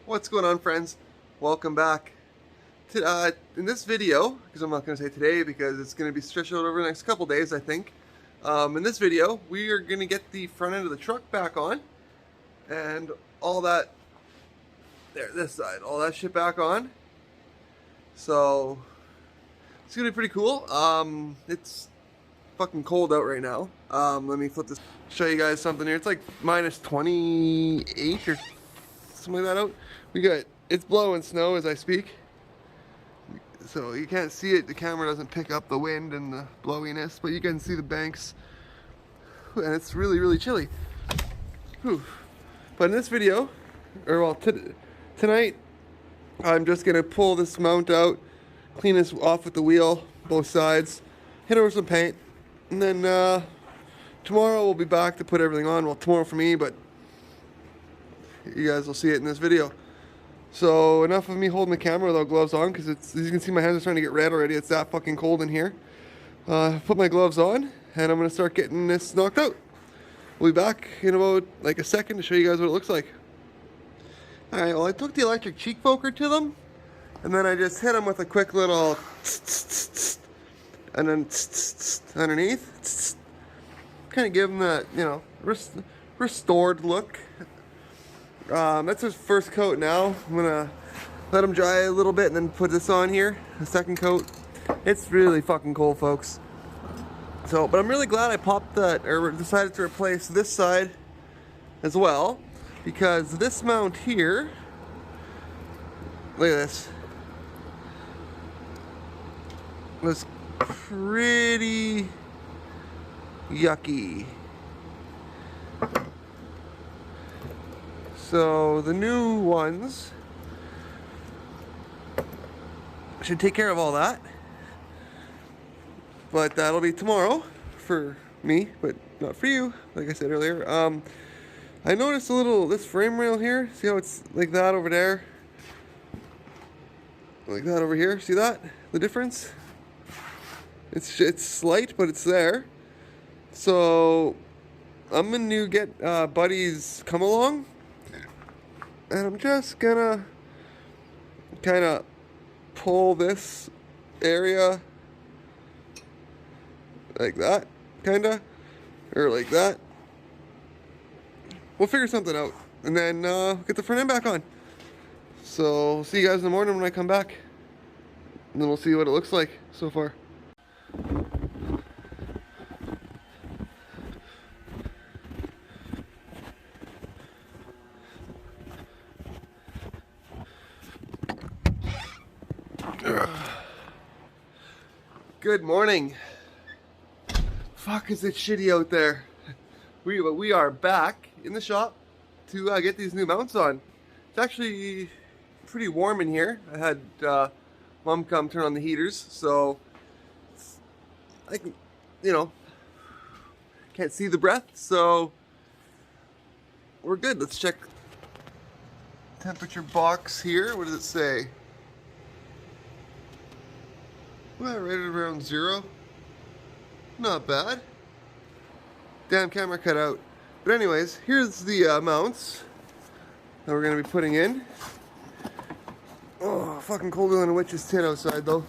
What's going on, friends? Welcome back. In this video, because I'm not going to say today because it's going to be stretched out over the next couple days, I think. In this video, we are going to get the front end of the truck back on and all that, this side, all that shit back on. So, it's going to be pretty cool. It's fucking cold out right now. Let me flip this, show you guys something here. It's like minus 28 or something like that out. It's blowing snow as I speak. So you can't see it, the camera doesn't pick up the wind and the blowiness, but you can see the banks. And it's really, really chilly. Whew. But in this video, tonight, I'm just gonna pull this mount out, clean this off with the wheel, both sides, hit over some paint, and then tomorrow we'll be back to put everything on. Well, tomorrow for me, but you guys will see it in this video. So enough of me holding the camera without gloves on, because as you can see, my hands are starting to get red already. It's that fucking cold in here. Put my gloves on and I'm gonna start getting this knocked out. We'll be back in about like a second to show you guys what it looks like. Alright, well, I took the electric cheek poker to them and then I just hit them with a quick little and then underneath, kind of give them that, you know, restored look. That's his first coat now. I'm gonna let him dry a little bit and then put this on here, the second coat. It's really fucking cold, folks. So, but I'm really glad I popped that, or decided to replace this side as well, because this mount here, look at this, was pretty yucky. So the new ones should take care of all that, but that'll be tomorrow for me, but not for you, like I said earlier. I noticed this frame rail here, see how it's like that over there, like that over here, see that, the difference? It's slight, but it's there. So I'm gonna get Buddy's come along, and I'm just gonna kind of pull this area like that, kinda, or like that. We'll figure something out, and then get the front end back on. So we'll see you guys in the morning when I come back, and then we'll see what it looks like so far. Good morning. Fuck, is it shitty out there? We are back in the shop to get these new mounts on. It's actually pretty warm in here. I had Mom come turn on the heaters, so I can, you know, can't see the breath, so we're good. Let's check temperature box here. What does it say? Well, rated around 0. Not bad. Damn, camera cut out. But anyways, here's the mounts that we're going to be putting in. Oh, fucking colder than a witch's tit outside, though.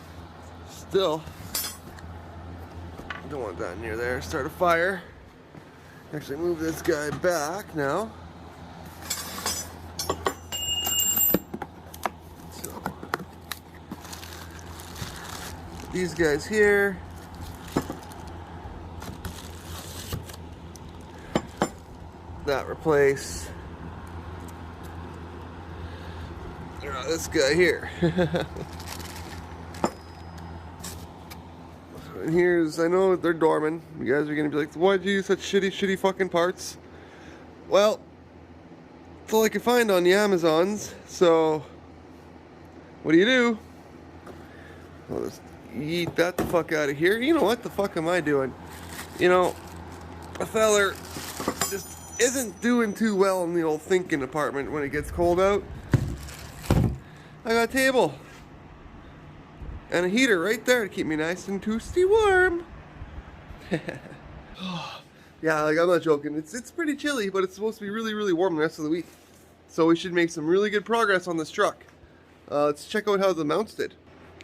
Still. Don't want that near there. Start a fire. Actually, move this guy back now. These guys here. That replace. This guy here. And here's, I know they're dormant. You guys are gonna be like, why'd you use such shitty fucking parts? Well, it's all I could find on the Amazons, so what do? Well, let's yeet that the fuck out of here. You know what the fuck am I doing? You know, a feller just isn't doing too well in the old thinking department when it gets cold out. I got a table and a heater right there to keep me nice and toasty warm. Yeah, like, I'm not joking. It's pretty chilly, but it's supposed to be really, really warm the rest of the week. So we should make some really good progress on this truck. Let's check out how the mounts did.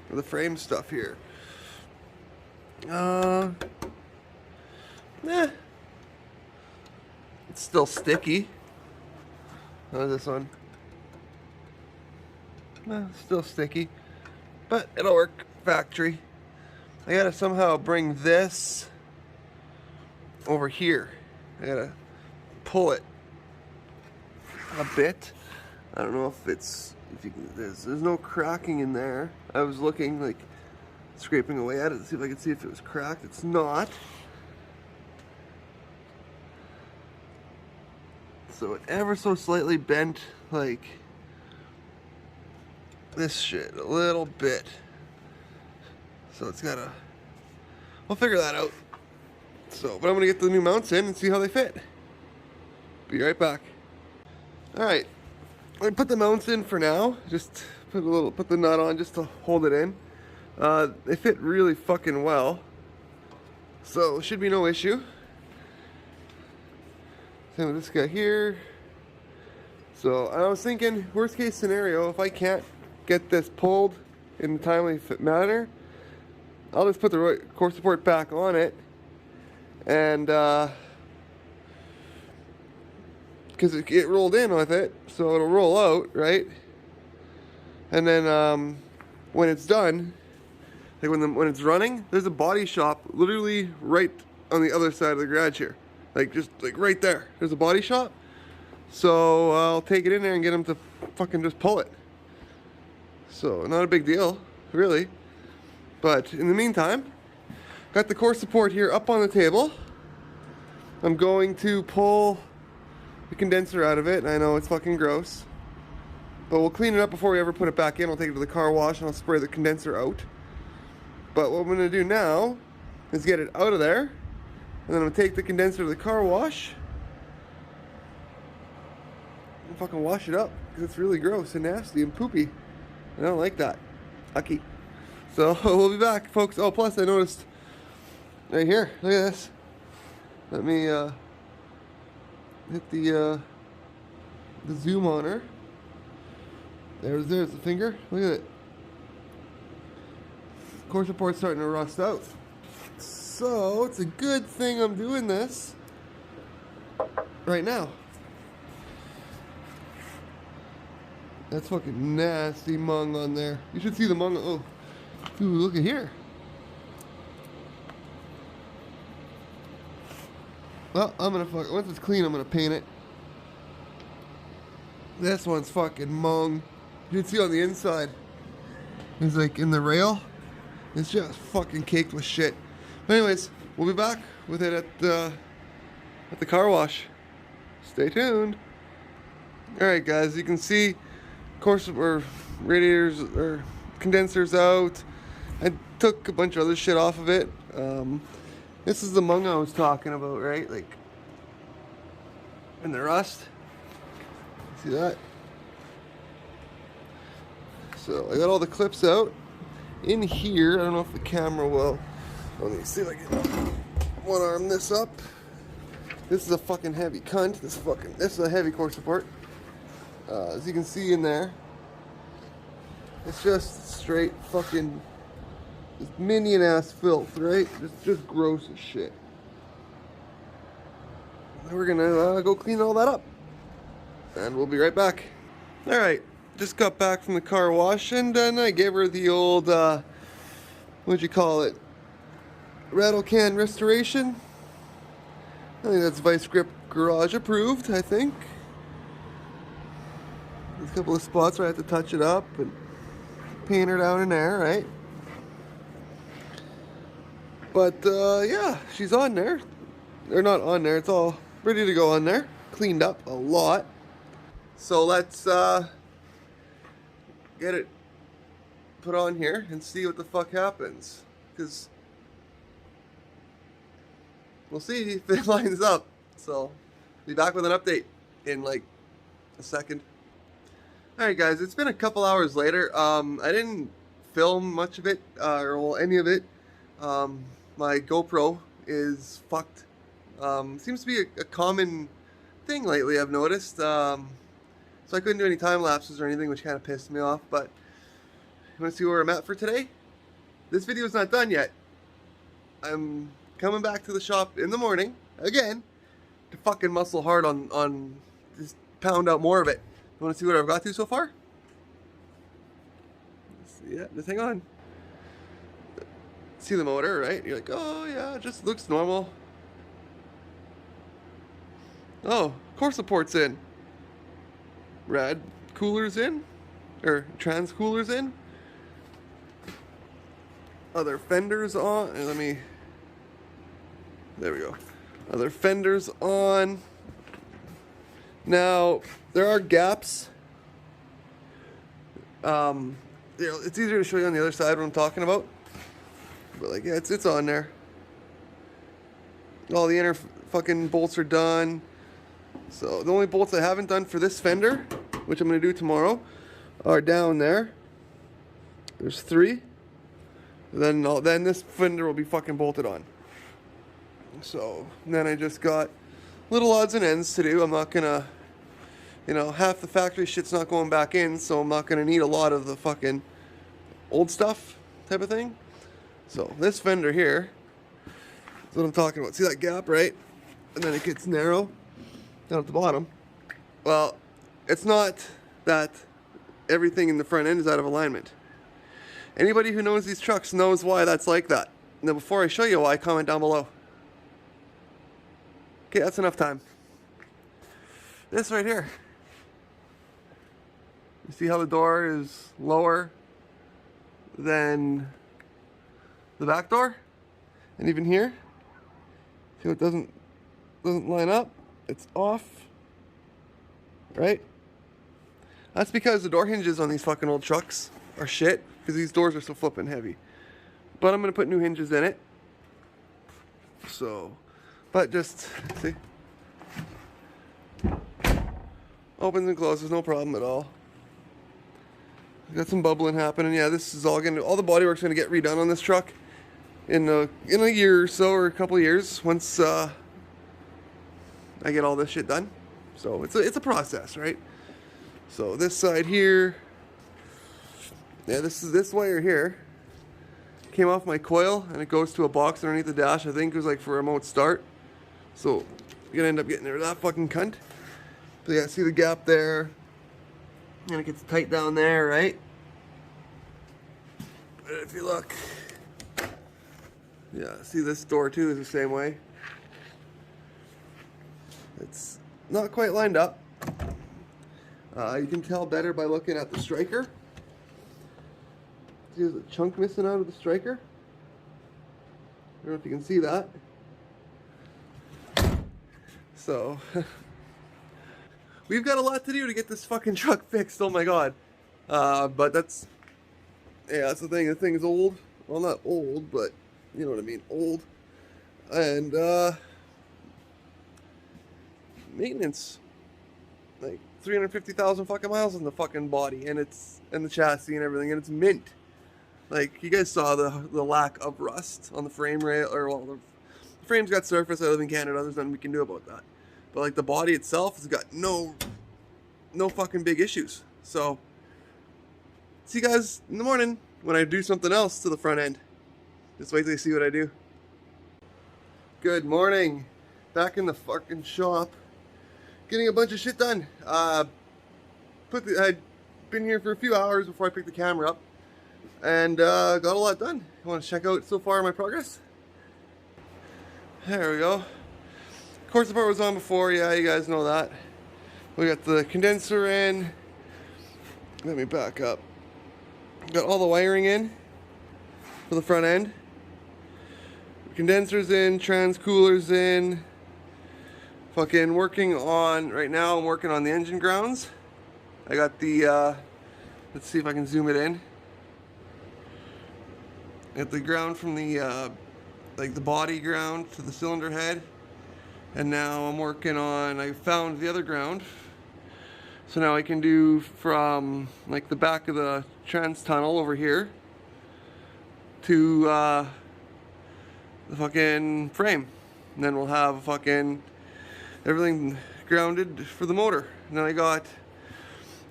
The frame stuff here. Eh. It's still sticky. How's this one? Still sticky. But it'll work factory. I gotta somehow bring this over here. I gotta pull it a bit. I don't know if it's, there's no cracking in there. I was looking, like, scraping away at it to see if I could see if it was cracked. It's not. So it ever so slightly bent, like this shit, a little bit. So it's gotta, we'll figure that out. So, but I'm gonna get the new mounts in and see how they fit. Be right back. Alright, I'm gonna put the mounts in for now. Just put the nut on just to hold it in. They fit really fucking well. So, should be no issue. Same with this guy here. So, I was thinking, worst case scenario, if I can't get this pulled in a timely manner, I'll just put the core support back on it. And, because it rolled in with it, so it'll roll out, right? And then when it's done, like when it's running, there's a body shop literally right on the other side of the garage here, like just like right there. There's a body shop, so I'll take it in there and get them to fucking just pull it. So not a big deal, really. But in the meantime, got the core support here up on the table. I'm going to pull the condenser out of it, and I know it's fucking gross, but we'll clean it up before we ever put it back in. I'll take it to the car wash and I'll spray the condenser out. But what I'm going to do now is get it out of there, and then I'm going to take the condenser to the car wash and fucking wash it up, because it's really gross and nasty and poopy. I don't like that. Ucky. So we'll be back, folks. Oh, plus I noticed right here, look at this. Let me hit the zoom on her. There's the finger. Look at it. Core support's starting to rust out. So it's a good thing I'm doing this right now. That's fucking nasty mung on there. You should see the mung. Oh, dude, look at here. Well, I'm gonna once it's clean, I'm gonna paint it. This one's fucking mung. You can see on the inside, it's like in the rail, it's just fucking caked with shit. But anyways, we'll be back with it at the car wash. Stay tuned. Alright guys, you can see, of course, our radiators or condensers out. I took a bunch of other shit off of it. This is the mung I was talking about, right? Like, and the rust. See that? So I got all the clips out. In here, I don't know if the camera will. Let me see if I can one arm this up. This is a fucking heavy cunt. This is a heavy core support. As you can see in there, it's just straight fucking minion ass filth, right? Just gross as shit. And we're gonna go clean all that up, and we'll be right back. All right, just got back from the car wash, and then I gave her the old what'd you call it? Rattle can restoration. I think that's Vice Grip Garage approved, I think. There's a couple of spots where I have to touch it up and paint her down in there, right? But yeah, she's on there. They're not on there, it's all ready to go on there. Cleaned up a lot. So let's get it put on here and see what the fuck happens. Because we'll see if it lines up. So, be back with an update in like a second. Alright guys, it's been a couple hours later. I didn't film much of it, or well, any of it. My GoPro is fucked. Seems to be a common thing lately, I've noticed. So I couldn't do any time lapses or anything, which kind of pissed me off. But you want to see where I'm at for today? This video is not done yet. I'm coming back to the shop in the morning again to fucking muscle hard on just pound out more of it. You want to see what I've got to so far? Yeah, just hang on. See the motor, right? You're like, oh yeah, it just looks normal. Oh, core support's in. Rad cooler's in, or trans cooler's in. Other fenders on, and there we go. Other fenders on. Now, there are gaps. It's easier to show you on the other side what I'm talking about. But like, yeah, it's on there. All the inner fucking bolts are done. So the only bolts I haven't done for this fender, which I'm going to do tomorrow, are down there. There's 3. Then this fender will be fucking bolted on. So then I just got little odds and ends to do. I'm not gonna, half the factory shit's not going back in, so I'm not gonna need a lot of the fucking old stuff type of thing. So this fender here is what I'm talking about. See that gap, right? And then it gets narrow down at the bottom. Well, it's not that everything in the front end is out of alignment. Anybody who knows these trucks knows why that's like that. Now before I show you why, comment down below. Okay, that's enough time. This right here. You see how the door is lower than the back door? And even here, see it doesn't line up? It's off, right? That's because the door hinges on these fucking old trucks are shit, because these doors are so flipping heavy. But I'm gonna put new hinges in it. So, but just, see? Opens and closes, no problem at all. Got some bubbling happening. Yeah, this is all the bodywork's gonna get redone on this truck in a year or so, or a couple of years, once I get all this shit done. So it's a process, right? So this side here, yeah, this wire here came off my coil, and it goes to a box underneath the dash. I think it was like for a remote start. So you're gonna end up getting rid of that fucking cunt. So yeah, see the gap there, and it gets tight down there, right? But if you look, yeah, see this door too is the same way. It's not quite lined up. You can tell better by looking at the striker. See, there's a chunk missing out of the striker. I don't know if you can see that. So, we've got a lot to do to get this fucking truck fixed, oh my god. But that's the thing. The thing is old. Well, not old, but you know what I mean, old. And, maintenance. Like, 350,000 fucking miles on the fucking body, and the chassis and everything, and it's mint. Like, you guys saw the lack of rust on the frame rail, or well, the frame's got surface. I live in Canada, there's nothing we can do about that. But like the body itself has got no fucking big issues. So, see you guys in the morning when I do something else to the front end. Just wait till you see what I do. Good morning. Back in the fucking shop. Getting a bunch of shit done. I'd been here for a few hours before I picked the camera up. And got a lot done. You want to check out so far my progress? There we go. Core support was on before, yeah, you guys know that. We got the condenser in. Let me back up. Got all the wiring in for the front end. Condensers in, trans coolers in. Fucking working on, right now I'm working on the engine grounds. I got the, let's see if I can zoom it in. Got the ground from the, like the body ground to the cylinder head. And now I'm working on, I found the other ground. So now I can do from like the back of the trans tunnel over here to the fucking frame. And then we'll have fucking everything grounded for the motor. And then I got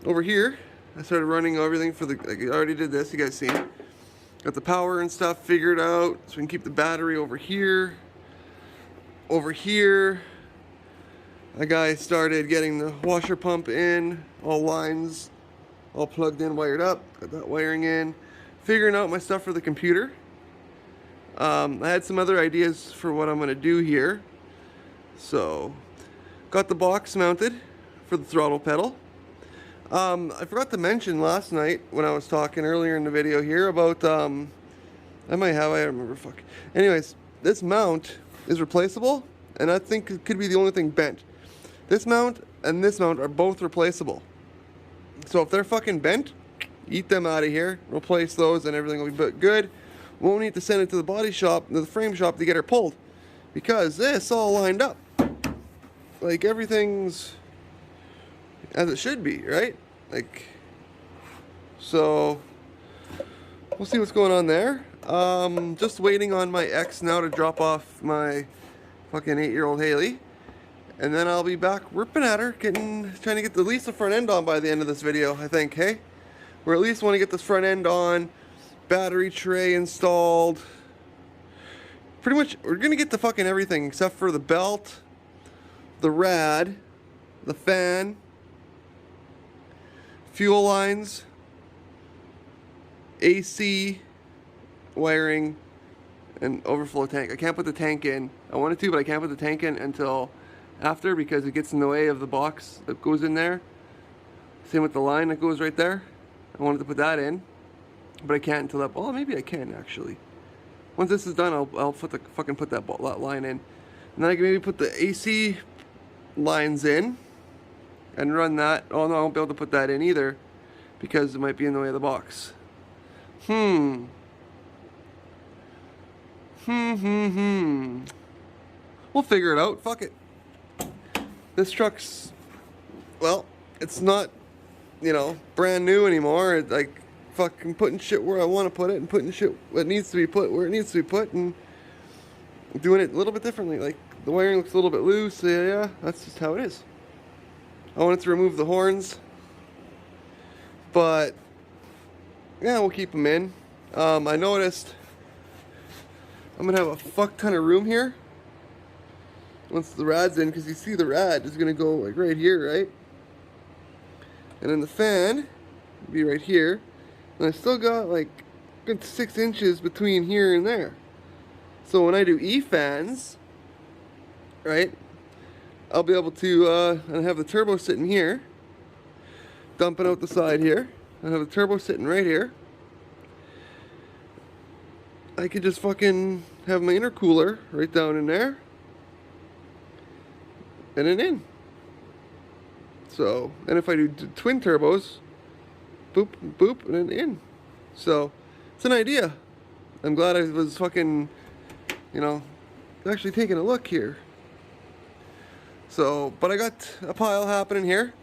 over here, I started running everything for the, like I already did this, you guys seen. Got the power and stuff figured out, so we can keep the battery over here. Over here, a guy started getting the washer pump in, all lines, all plugged in, wired up, got that wiring in. Figuring out my stuff for the computer. I had some other ideas for what I'm gonna do here. So, got the box mounted for the throttle pedal. I forgot to mention last night when I was talking earlier in the video here about, I don't remember, fuck. Anyways, this mount is replaceable, and I think it could be the only thing bent. This mount and this mount are both replaceable. So if they're fucking bent, eat them out of here, replace those, and everything will be good. Won't need to send it to the body shop, to the frame shop to get her pulled, because this all lined up. Like everything's as it should be, right? Like, so we'll see what's going on there. Just waiting on my ex now to drop off my fucking 8-year-old Haley, and then I'll be back ripping at her, trying to get at least the front end on by the end of this video, I think, hey? We at least want to get this front end on, battery tray installed. Pretty much, we're gonna get the fucking everything except for the belt, the rad, the fan, fuel lines, AC, wiring, and overflow tank. I can't put the tank in. I wanted to, but I can't put the tank in until after because it gets in the way of the box that goes in there. Same with the line that goes right there. I wanted to put that in, but I can't until that. Oh, maybe I can actually. Once this is done, I'll put that line in, and then I can maybe put the AC lines in and run that. Oh no, I won't be able to put that in either because it might be in the way of the box. We'll figure it out. Fuck it. This truck's, well, it's not, you know, brand new anymore. It's like fucking putting shit where I want to put it and putting shit that needs to be put where it needs to be put and doing it a little bit differently. Like the wiring looks a little bit loose. So yeah, that's just how it is. I wanted to remove the horns, but yeah, we'll keep them in. I noticed I'm gonna have a fuck ton of room here once the rad's in, because you see the rad is gonna go like right here, right? And then the fan will be right here, and I still got like good 6 inches between here and there. So when I do E-fans, right, I'll be able to and have the turbo sitting here, dumping out the side here, and have the turbo sitting right here. I could just fucking have my intercooler right down in there, and then in. So, and if I do twin turbos, boop, boop, and then in. So, it's an idea. I'm glad I was fucking, you know, actually taking a look here. So, but I got a pile happening here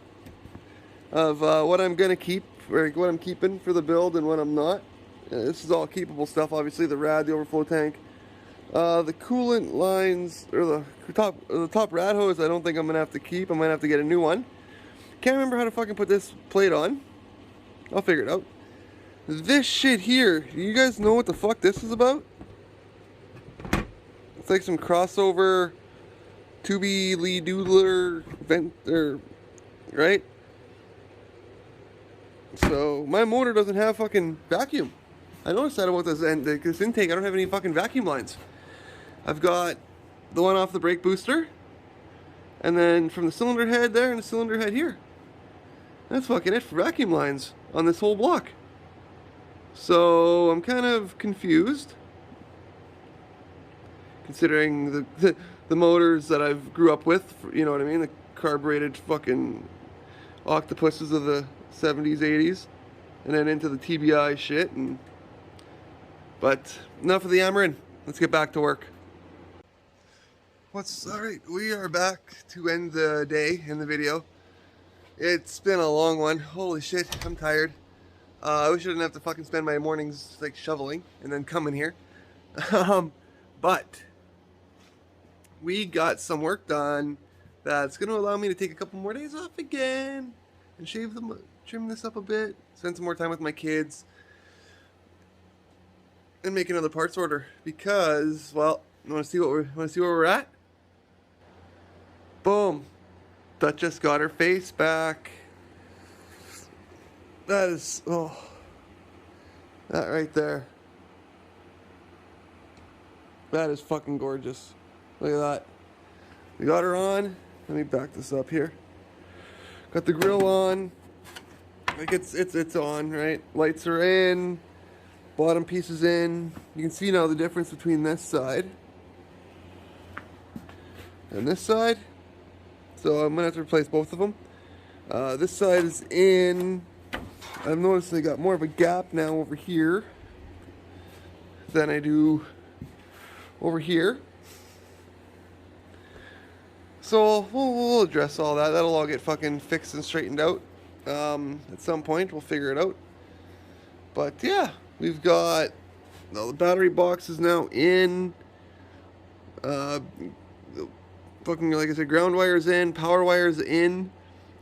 of what I'm gonna keep, or what I'm keeping for the build and what I'm not. This is all keepable stuff, obviously, the rad, the overflow tank. The coolant lines, or the top rad hose, I don't think I'm gonna have to keep. I might have to get a new one. Can't remember how to fucking put this plate on. I'll figure it out. This shit here, do you guys know what the fuck this is about? It's like some crossover tubey Lee Doodler vent, right? So my motor doesn't have fucking vacuum. I noticed that about this intake. I don't have any fucking vacuum lines. I've got the one off the brake booster, and then from the cylinder head there and the cylinder head here. That's fucking it for vacuum lines on this whole block. So I'm kind of confused, considering the motors that I've grew up with, you know what I mean, the carbureted fucking octopuses of the 70s, 80s, and then into the TBI shit. But enough of the yammering. Let's get back to work. Alright, we are back to end the day in the video. It's been a long one. Holy shit, I'm tired. I wish I didn't have to fucking spend my mornings like shoveling and then coming here. But we got some work done that's going to allow me to take a couple more days off again. and trim this up a bit, spend some more time with my kids, and make another parts order because, well, you want to see where we're at? Boom! Duchess got her face back. That is, oh, that right there. That is fucking gorgeous. Look at that. We got her on. Let me back this up here. Got the grill on. Like it's on, right? Lights are in. Bottom piece is in. You can see now the difference between this side and this side. So I'm gonna have to replace both of them. This side is in. I've noticed they got more of a gap now over here than I do over here. So we'll address all that. That'll all get fucking fixed and straightened out. At some point we'll figure it out. But yeah, we've got the battery box is now in. Fucking, like I said, ground wires in, power wires in.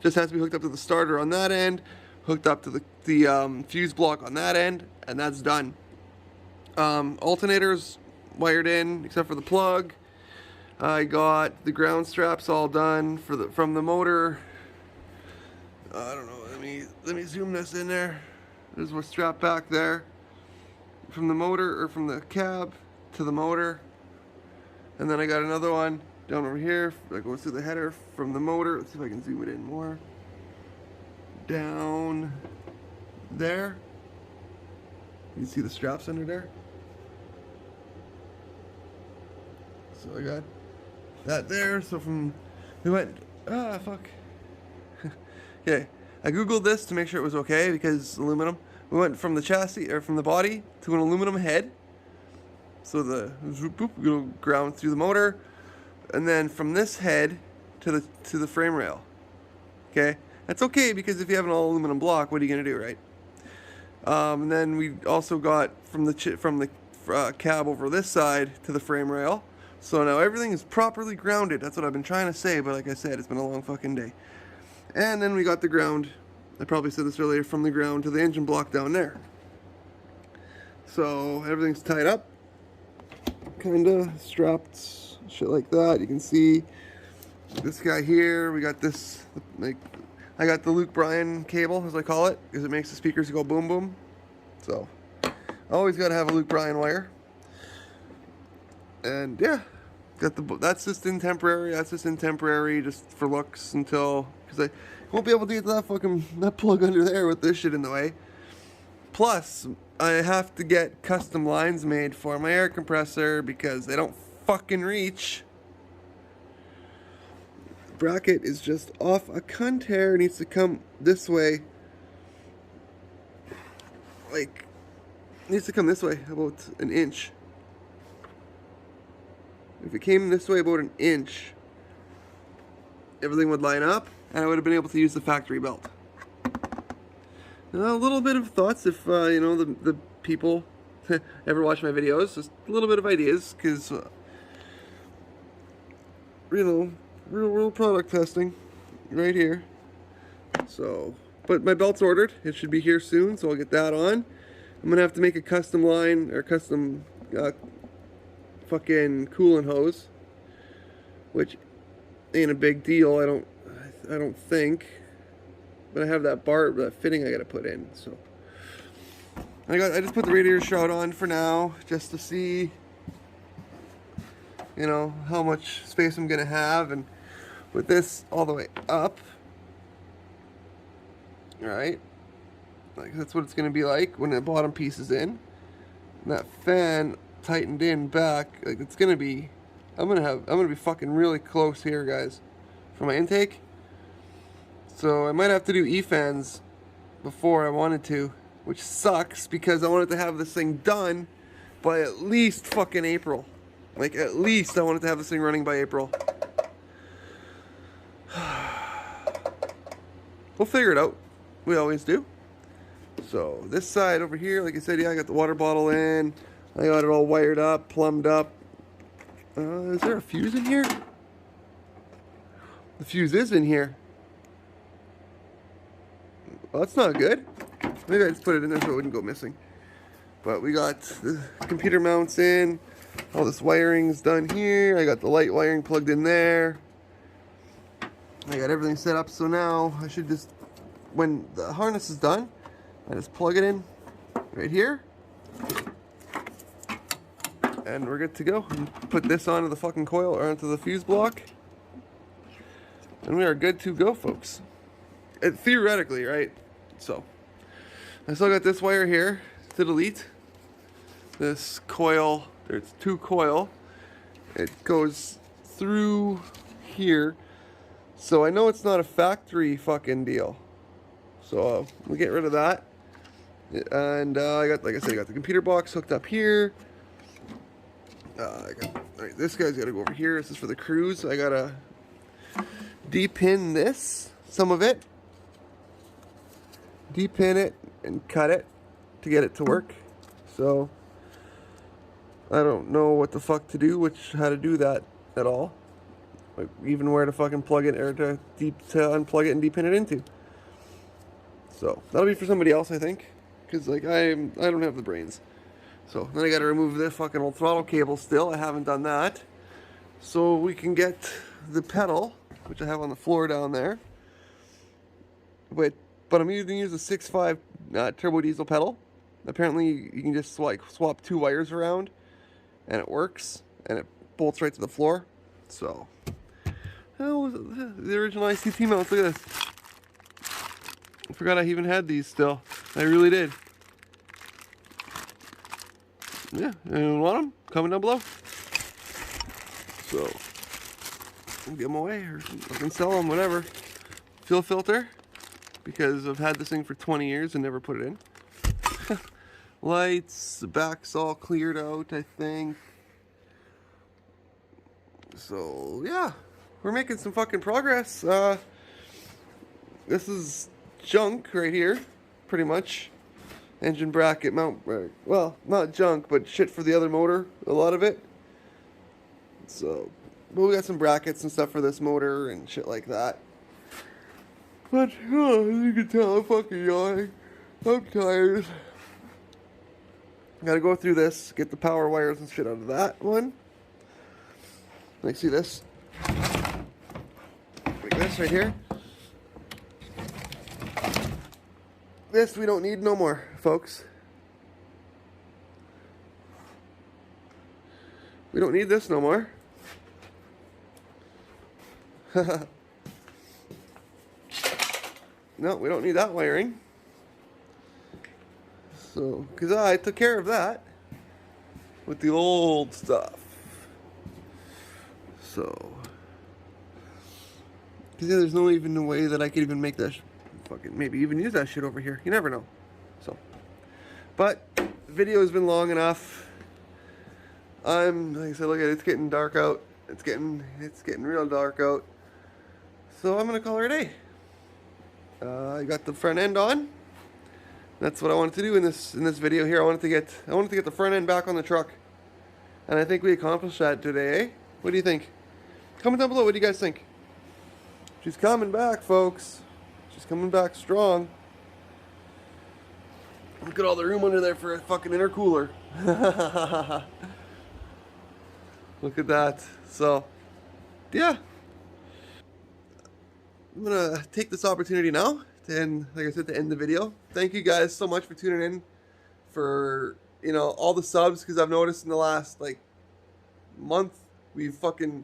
Just has to be hooked up to the starter on that end, hooked up to the fuse block on that end, and that's done. Alternators wired in except for the plug. I got the ground straps all done from the motor. I don't know. Let me zoom this in there. There's a strap back there from the motor, or from the cab to the motor, and then I got another one down over here that goes through the header from the motor. Let's see if I can zoom it in more. Down there. You can see the straps under there. So I got that there. So we went, fuck. Okay, I googled this to make sure it was okay because aluminum. We went from the chassis, or from the body, to an aluminum head. So the it'll ground through the motor, and then from this head to the frame rail. Okay, that's okay because if you have an all aluminum block, what are you gonna do, right? And then we also got from the cab over this side to the frame rail. So now everything is properly grounded. That's what I've been trying to say, but like I said, it's been a long fucking day. And then we got the ground. I probably said this earlier, from the ground to the engine block down there. So everything's tied up, kinda strapped, shit like that. You can see this guy here. We got this, like, I got the Luke Bryan cable, as I call it, because it makes the speakers go boom boom. So always gotta have a Luke Bryan wire. And yeah, that's just in temporary. That's just in temporary, just for looks until, because I won't be able to get that plug under there with this shit in the way. Plus, I have to get custom lines made for my air compressor because they don't fucking reach. The bracket is just off a cunt hair. It needs to come this way. Like, it needs to come this way about an inch. If it came this way about an inch, everything would line up, and I would have been able to use the factory belt. Now, a little bit of thoughts if, you know, the people ever watch my videos, just a little bit of ideas, because, you know, real world product testing right here. So, but my belt's ordered. It should be here soon, so I'll get that on. I'm going to have to make a custom line, or custom fucking coolant hose, which ain't a big deal. I don't think, but I have that fitting I gotta put in. So I just put the radiator shroud on for now, just to see, you know, how much space I'm gonna have, and with this all the way up, right, like that's what it's gonna be like when the bottom piece is in, and that fan tightened in back. Like, it's gonna be, I'm gonna be fucking really close here, guys, for my intake. So I might have to do E-fans before I wanted to, which sucks because I wanted to have this thing done by at least fucking April. Like, at least I wanted to have this thing running by April. We'll figure it out. We always do. So this side over here, like I said, yeah, I got the water bottle in. I got it all wired up, plumbed up. Is there a fuse in here? The fuse is in here. Well, that's not good. Maybe I just put it in there so it wouldn't go missing. But we got the computer mounts in. All this wiring's done here. I got the light wiring plugged in there. I got everything set up, so now I should just, when the harness is done, I just plug it in right here. And we're good to go. And put this onto the fucking coil or onto the fuse block. And we are good to go, folks. Theoretically, right? So, I still got this wire here to delete. This coil, there's 2 coil. It goes through here. So I know it's not a factory fucking deal. So we'll get rid of that. And I got, like I said, I got the computer box hooked up here. Alright, this guy's got to go over here. This is for the cruise. I gotta de-pin this, some of it. De-pin it and cut it to get it to work. So I don't know what the fuck to do, how to do that at all. Like even where to fucking plug it or to unplug it and de-pin it into. So that'll be for somebody else, I think, because like I don't have the brains. So then I got to remove this fucking old throttle cable still. I haven't done that. So we can get the pedal, which I have on the floor down there. But I'm going to use a 6.5 turbo diesel pedal. Apparently you can just like swap 2 wires around and it works and it bolts right to the floor. So the original ICT mounts, look at this. I forgot I even had these still. I really did. Yeah, anyone want them? Comment down below. So, I'll give them away or I can sell them, whatever. Fuel filter, because I've had this thing for 20 years and never put it in. Lights, the back's all cleared out, I think. So, yeah, we're making some fucking progress. This is junk right here, pretty much. Engine bracket mount, well, not junk, but shit for the other motor, a lot of it. So, but we got some brackets and stuff for this motor and shit like that. But, oh, as you can tell, I'm fucking yawning. I'm tired. Gotta go through this, get the power wires and shit out of that one. Like, see this? Like this right here. This we don't need no more, folks. We don't need this no more. No, we don't need that wiring. So, because I took care of that with the old stuff. So, because yeah, there's no even a way that I could even make that fucking maybe even use that shit over here. You never know. So, but the video has been long enough. Like I said, look at it, it's getting dark out. It's getting real dark out. So I'm gonna call her a day. I got the front end on. That's what I wanted to do in this video here. I wanted to get the front end back on the truck, and I think we accomplished that today. Eh? What do you think? Comment down below. What do you guys think? She's coming back, folks. She's coming back strong. Look at all the room under there for a fucking intercooler. Look at that. So, yeah. I'm gonna take this opportunity now to end, like I said, to end the video. Thank you guys so much for tuning in, for, you know, all the subs, because I've noticed in the last like month we've fucking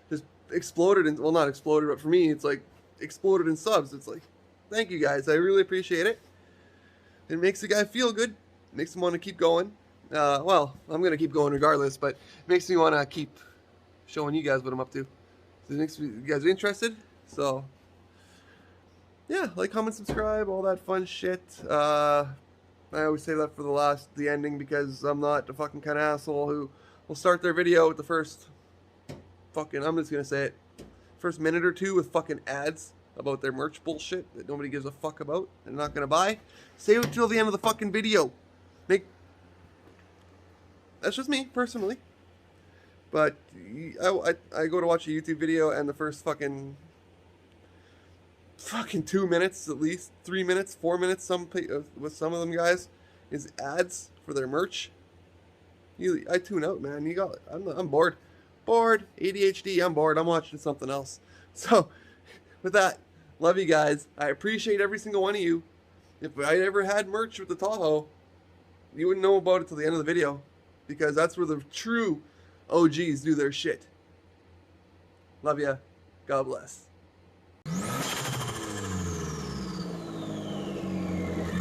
just exploded, and well, not exploded, but for me it's like exploded in subs. It's like, thank you guys, I really appreciate it. It makes the guy feel good, it makes him want to keep going. Well, I'm gonna keep going regardless, but it makes me want to keep showing you guys what I'm up to. So it makes you guys interested. So yeah, like, comment, subscribe, all that fun shit. I always say that for the ending, because I'm not the fucking kind of asshole who will start their video with the first fucking, I'm just gonna say it, first minute or two with fucking ads about their merch bullshit that nobody gives a fuck about and not gonna buy. Save it till the end of the fucking video. That's just me, personally. But I go to watch a YouTube video and the first fucking fucking 2 minutes, at least 3 minutes, 4 minutes. With some of them guys, is ads for their merch. I tune out, man. I'm bored, ADHD. I'm bored. I'm watching something else. So, with that, love you guys. I appreciate every single one of you. If I ever had merch with the Tahoe, you wouldn't know about it till the end of the video, because that's where the true OGs do their shit. Love ya. God bless.